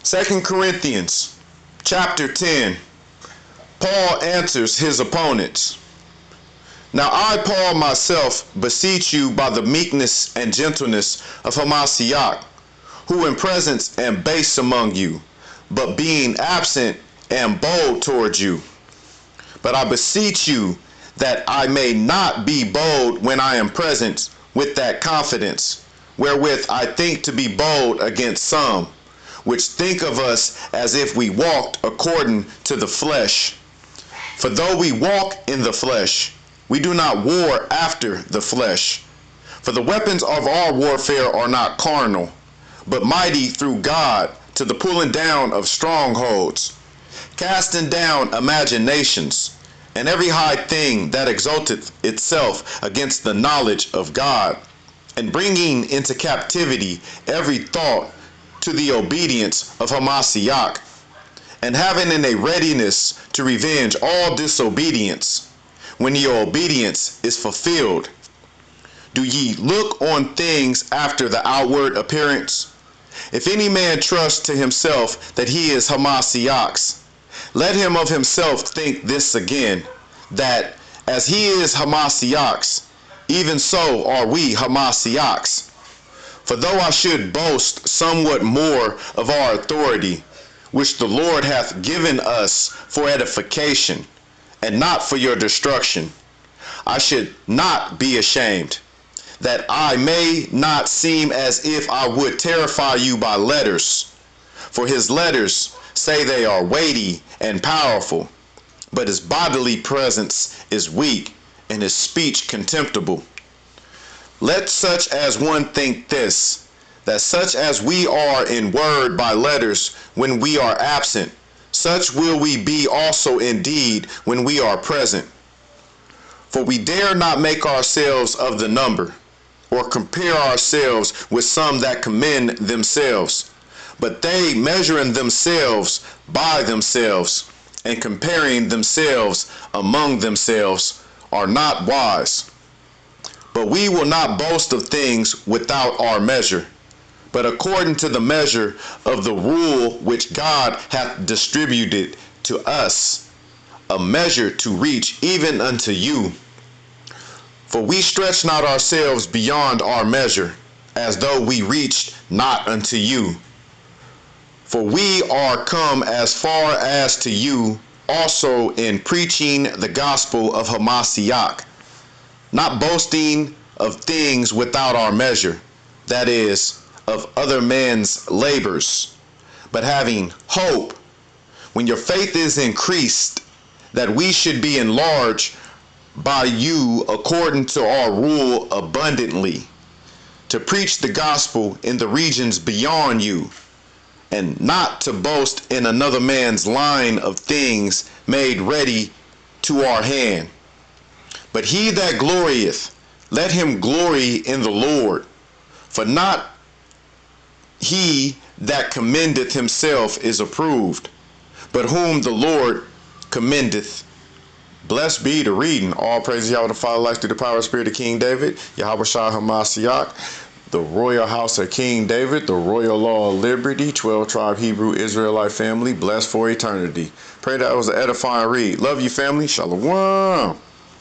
2 Corinthians chapter 10. Paul answers his opponents. Now I, Paul, myself, beseech you by the meekness and gentleness of Hamashiach, who in presence am base among you, but being absent am bold towards you. But I beseech you that I may not be bold when I am present with that confidence, wherewith I think to be bold against some, which think of us as if we walked according to the flesh. For though we walk in the flesh, we do not war after the flesh. For the weapons of our warfare are not carnal, but mighty through God to the pulling down of strongholds, casting down imaginations, and every high thing that exalteth itself against the knowledge of God, and bringing into captivity every thought to the obedience of Hamashiach, and having in a readiness to revenge all disobedience, when your obedience is fulfilled. Do ye look on things after the outward appearance? If any man trust to himself that he is Hamashiach's, let him of himself think this again, that as he is Hamashiach's, even so are we Hamashiach's. For though I should boast somewhat more of our authority, which the Lord hath given us for edification, and not for your destruction, I should not be ashamed, that I may not seem as if I would terrify you by letters. For his letters say they are weighty and powerful, but his bodily presence is weak, and his speech contemptible. Let such as one think this, that such as we are in word by letters when we are absent, such will we be also indeed when we are present. For we dare not make ourselves of the number, or compare ourselves with some that commend themselves, but they measuring themselves by themselves, and comparing themselves among themselves, are not wise. But we will not boast of things without our measure, but according to the measure of the rule which God hath distributed to us, a measure to reach even unto you. For we stretch not ourselves beyond our measure, as though we reached not unto you. For we are come as far as to you also in preaching the gospel of Hamashiach, not boasting of things without our measure, that is, of other men's labors, but having hope, when your faith is increased, that we should be enlarged by you according to our rule abundantly, to preach the gospel in the regions beyond you, and not to boast in another man's line of things made ready to our hand. But he that glorieth, let him glory in the Lord. For not he that commendeth himself is approved, but whom the Lord commendeth. Blessed be the reading. All praise Yahweh the Father, life through the power of Spirit of King David, Yahweh Shah Hamashiach, the royal house of King David, the royal law of liberty, 12-tribe Hebrew Israelite family, blessed for eternity. Pray that was an edifying read. Love you, family. Shalom.